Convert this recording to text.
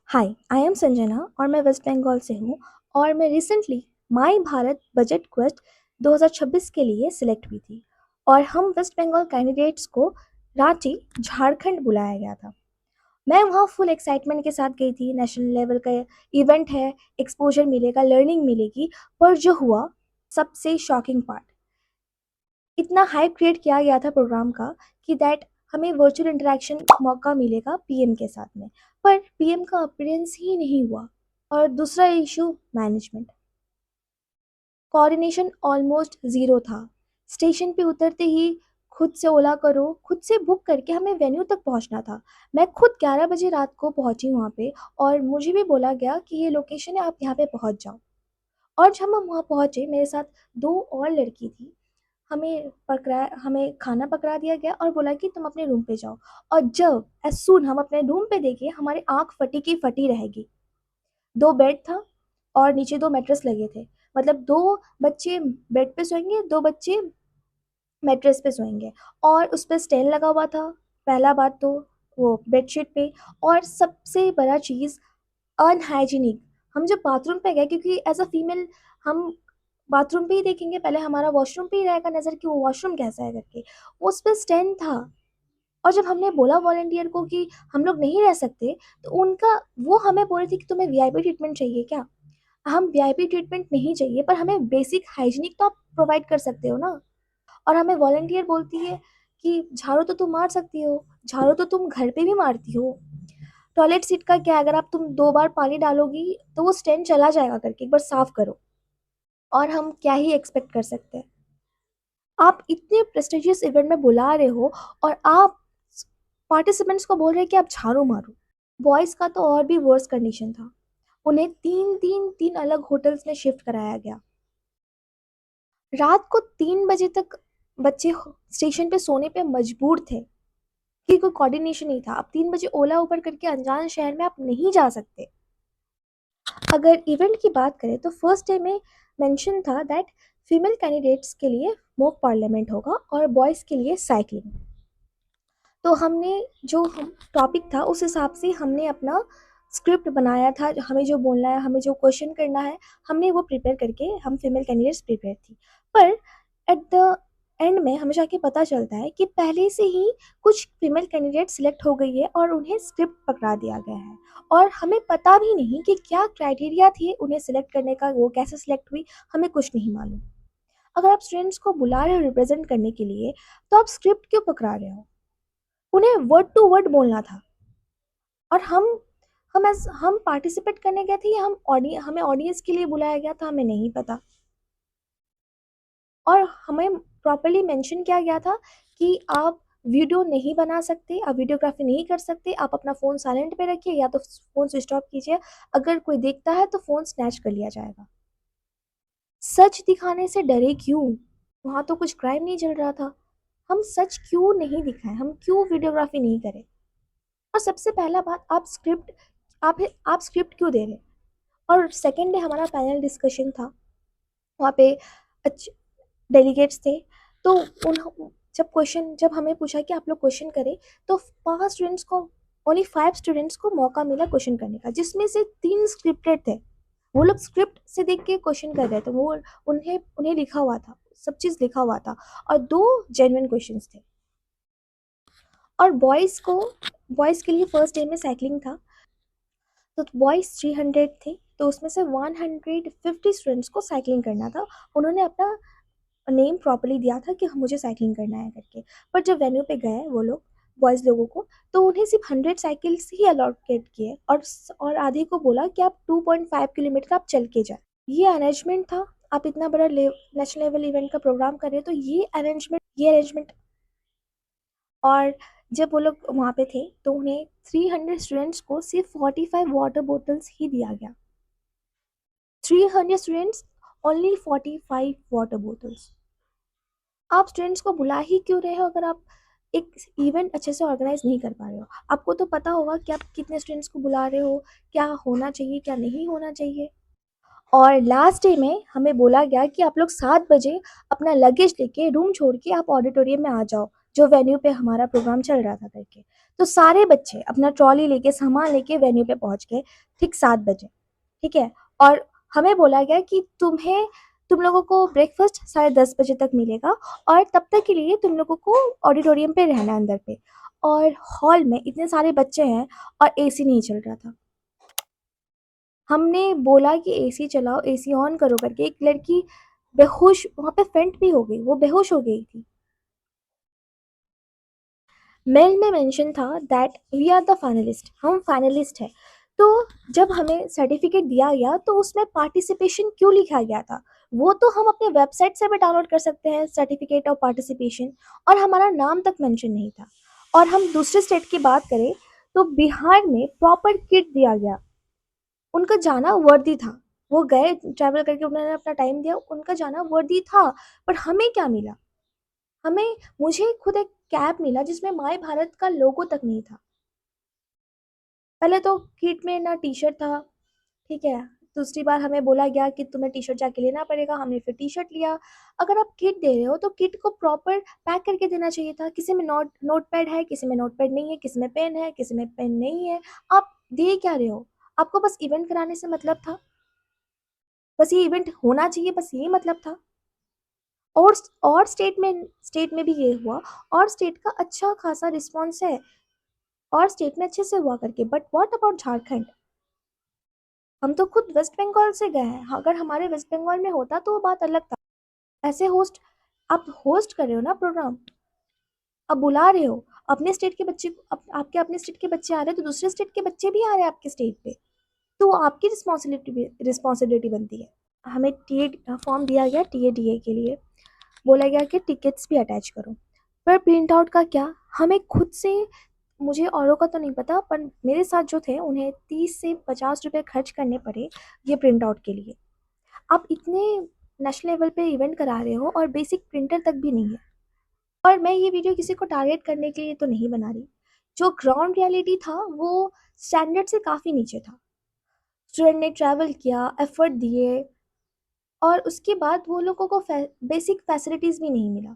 Hi, I am Sanjana और मैं waste Bengal से हूँ और मैं रिसेंटली माई भारत बजट क्वेस्ट 2026 के लिए सिलेक्ट हुई थी और हम वेस्ट बंगाल कैंडिडेट्स को रांची, झारखंड बुलाया गया था। मैं वहाँ फुल एक्साइटमेंट के साथ गई थी। नेशनल लेवल का इवेंट है, एक्सपोजर मिलेगा, लर्निंग मिलेगी। पर जो हुआ, सबसे शॉकिंग पार्ट, इतना हाइप क्रिएट किया गया था प्रोग्राम का कि दैट हमें वर्चुअल इंटरेक्शन मौका मिलेगा पीएम के साथ में, पर पीएम का अपीयरेंस ही नहीं हुआ। और दूसरा issue, management coordination almost zero था। स्टेशन पे उतरते ही खुद से ओला करो, खुद से बुक करके हमें वेन्यू तक पहुंचना था। मैं खुद 11 बजे रात को पहुंची वहाँ पे और मुझे भी बोला गया कि ये लोकेशन है, आप यहाँ पे पहुंच जाओ। और जब हम वहाँ पहुंचे, मेरे साथ दो और लड़की थी। हमें खाना पकड़ा दिया गया और बोला कि तुम अपने रूम पे जाओ। और जब एज सून हम अपने रूम पे देखे, हमारी आंख फटी की फटी रहेगी। दो बेड था और नीचे दो मैट्रेस लगे थे। मतलब दो बच्चे बेड पे सोएंगे, दो बच्चे मैट्रेस पे सोएंगे और उस पर स्टेन लगा हुआ था। पहला बात तो वो बेडशीट पे। और सबसे बड़ा चीज़, अनहाइजीनिक। हम जब बाथरूम पे गए, क्योंकि एज अ फीमेल हम बाथरूम पे ही देखेंगे, पहले हमारा वॉशरूम पे ही रहेगा नज़र कि वो वॉशरूम कैसा है करके। उस पर स्टेन था। और जब हमने बोला वॉलंटियर को कि हम लोग नहीं रह सकते, तो उनका वो हमें बोल रही थी कि तुम्हें वीआईपी ट्रीटमेंट चाहिए क्या। हम वीआईपी ट्रीटमेंट नहीं चाहिए, पर हमें बेसिक हाइजीनिक तो आप प्रोवाइड कर सकते हो ना। और हमें वॉलंटियर बोलती है कि झाड़ू तो तुम मार सकती हो, झाड़ू तो तुम घर पे भी मारती हो। टॉयलेट सीट का क्या, अगर आप तुम 2 बार पानी डालोगी तो वो स्टेन चला जाएगा करके एक बार साफ करो। और हम क्या ही एक्सपेक्ट कर सकते हैं। आप इतने प्रेस्टिजियस इवेंट में बुला रहे हो और आप पार्टिसिपेंट्स को बोल रहे हैं कि आप झाड़ू मारो। बॉयज़ का तो और भी वर्स कंडीशन था। उन्हें तीन अलग होटल्स में शिफ्ट कराया गया। रात को 3 बजे तक बच्चे स्टेशन पे सोने पे मजबूर थे कि कोई कोऑर्डिनेशन नहीं था। अब 3 बजे ओला उबर करके अनजान शहर में आप नहीं जा सकते। अगर इवेंट की बात करें तो फर्स्ट डे में मेंशन था दैट फीमेल कैंडिडेट्स के लिए मॉक पार्लियामेंट होगा और बॉयज़ के लिए साइकिलिंग। तो हमने जो हम टॉपिक था उस हिसाब से हमने अपना स्क्रिप्ट बनाया था। हमें जो बोलना है, हमें जो क्वेश्चन करना है, हमने वो प्रिपेयर करके, हम फीमेल कैंडिडेट्स प्रिपेयर थी। पर एट द एंड में हमें जाके पता चलता है कि पहले से ही कुछ फीमेल कैंडिडेट सिलेक्ट हो गई है और उन्हें स्क्रिप्ट पकड़ा दिया गया है। और हमें पता भी नहीं कि क्या क्राइटेरिया थे उन्हें सिलेक्ट करने का, वो कैसे सिलेक्ट हुई, हमें कुछ नहीं मालूम। अगर आप स्टूडेंट्स को बुला रहे हो रिप्रेजेंट करने के लिए, तो आप स्क्रिप्ट क्यों पकड़ा रहे हो? उन्हें वर्ड टू वर्ड बोलना था। और हम पार्टिसिपेट करने गए थे या हमें ऑडियंस के लिए बुलाया गया था, हमें नहीं पता। और हमें प्रॉपर्ली मेंशन किया गया था कि आप वीडियो नहीं बना सकते, आप वीडियोग्राफी नहीं कर सकते, आप अपना फ़ोन साइलेंट पे रखिए या तो फ़ोन स्विच ऑफ कीजिए। अगर कोई देखता है तो फ़ोन स्नैच कर लिया जाएगा। सच दिखाने से डरे क्यों? वहाँ तो कुछ क्राइम नहीं चल रहा था। हम सच क्यों नहीं दिखाएं, हम क्यों वीडियोग्राफी नहीं करें? और सबसे पहला बात, आप स्क्रिप्ट क्यों दे रहे हैं? और सेकेंड डे हमारा पैनल डिस्कशन था। वहाँ पे डेलीगेट्स थे। तो उन जब हमें पूछा कि आप लोग क्वेश्चन करें, तो 5 स्टूडेंट्स को मौका मिला क्वेश्चन करने का, जिसमें से 3 स्क्रिप्टेड थे। वो लोग स्क्रिप्ट से देख के क्वेश्चन कर रहे थे। वो उन्हें उन्हें लिखा हुआ था, सब चीज़ लिखा हुआ था। और 2 जेन्युइन क्वेश्चंस थे। और बॉयज़ के लिए फर्स्ट डे में साइकिलिंग था। तो बॉयज़ 300 थे, तो उसमें से 150 स्टूडेंट्स को साइकिलिंग करना था। उन्होंने अपना नेम प्रॉपर्ली दिया था कि मुझे साइकिलिंग करना है करके। पर जब वेन्यू पे गए वो लोग, बॉयज़ लोगों को, तो उन्हें सिर्फ 100 साइकिल्स ही अलॉकेट किए और आधे को बोला कि आप 2.5 किलोमीटर आप चल के जाए। ये अरेंजमेंट था। आप इतना बड़ा नेशनल लेवल इवेंट का प्रोग्राम कर रहे हो, तो ये अरेंजमेंट। और जब वो लोग वहाँ पे थे, तो उन्हें 300 स्टूडेंट्स को सिर्फ 45 वाटर बोतल्स ही दिया गया। 300 स्टूडेंट्स, ओनली 45 वाटर बोतल्स। आप स्टूडेंट्स को बुला ही क्यों रहे हो अगर आप एक इवेंट अच्छे से ऑर्गेनाइज नहीं कर पा रहे हो? आपको तो पता होगा कि आप कितने स्टूडेंट्स को बुला रहे हो, क्या होना चाहिए, क्या नहीं होना चाहिए। और लास्ट डे में हमें बोला गया कि आप लोग 7 बजे अपना लगेज लेके, रूम छोड़ के आप ऑडिटोरियम में आ जाओ। जो वेन्यू पे हमारा प्रोग्राम चल रहा था करके। तो सारे बच्चे अपना ट्रॉली लेके, सामान लेके वेन्यू पे पहुँच गए ठीक 7 बजे, ठीक है? और हमें बोला गया कि तुम लोगों को ब्रेकफ़ास्ट साढ़े 10 बजे तक मिलेगा और तब तक के लिए तुम लोगों को ऑडिटोरियम पे रहना है अंदर पे। और हॉल में इतने सारे बच्चे हैं और एसी नहीं चल रहा था। हमने बोला कि एसी चलाओ, एसी ऑन करो करके, एक लड़की बेहोश वहाँ पे फेंट भी हो गई, वो बेहोश हो गई थी। मेल में मेंशन था that we are the finalist, हम फाइनलिस्ट हैं। तो जब हमें सर्टिफिकेट दिया गया तो उसमें पार्टिसिपेशन क्यों लिखा गया था? वो तो हम अपने वेबसाइट से भी डाउनलोड कर सकते हैं सर्टिफिकेट ऑफ पार्टिसिपेशन, और हमारा नाम तक मेंशन नहीं था। और हम दूसरे स्टेट की बात करें तो बिहार में प्रॉपर किट दिया गया, उनका जाना वर्दी था। वो गए ट्रैवल करके, उन्होंने अपना टाइम दिया, उनका जाना वर्दी था। पर हमें क्या मिला? हमें मुझे खुद एक कैप मिला जिसमें माय भारत का लोगो तक नहीं था। पहले तो किट में ना टी-शर्ट था, ठीक है? दूसरी बार हमें बोला गया कि तुम्हें टी-शर्ट जाके लेना पड़ेगा, हमने फिर टी-शर्ट लिया। अगर आप किट दे रहे हो तो किट को प्रॉपर पैक करके देना चाहिए था। किसी में नोटपैड है, किसी में नोटपैड नहीं है, किसी में पेन है, किसी में पेन नहीं है। आप दे क्या रहे हो? आपको बस इवेंट कराने से मतलब था? बस ये इवेंट होना चाहिए, बस यही मतलब था? और स्टेट में भी ये हुआ, और स्टेट का अच्छा खासा रिस्पॉन्स है, और स्टेट में अच्छे से हुआ करके। But what about Jharkhand? हम तो खुद वेस्ट बंगाल से गए हैं, अगर हमारे वेस्ट बंगाल में होता तो वो बात अलग था। ऐसे आप होस्ट कर रहे हो ना प्रोग्राम, आप बुला रहे हो अपने स्टेट के बच्चे को, आपके अपने स्टेट के बच्चे आ रहे हैं तो दूसरे स्टेट के बच्चे भी आ रहे हैं आपके स्टेट पे, तो आपकी रिस्पॉन्सिबिलिटी बनती है। हमें टी ए फॉर्म दिया गया टी ए के लिए, बोला गया कि टिकट्स भी अटैच करो। पर प्रिंट आउट का क्या? हमें खुद से, मुझे औरों का तो नहीं पता, पर मेरे साथ जो थे उन्हें 30 से 50 रुपए खर्च करने पड़े ये प्रिंट आउट के लिए। आप इतने नेशनल लेवल पे इवेंट करा रहे हो और बेसिक प्रिंटर तक भी नहीं है। और मैं ये वीडियो किसी को टारगेट करने के लिए तो नहीं बना रही। जो ग्राउंड रियलिटी था वो स्टैंडर्ड से काफ़ी नीचे था। स्टूडेंट ने ट्रैवल किया, एफर्ट दिए, और उसके बाद वो लोगों को बेसिक फैसिलिटीज़ भी नहीं मिला।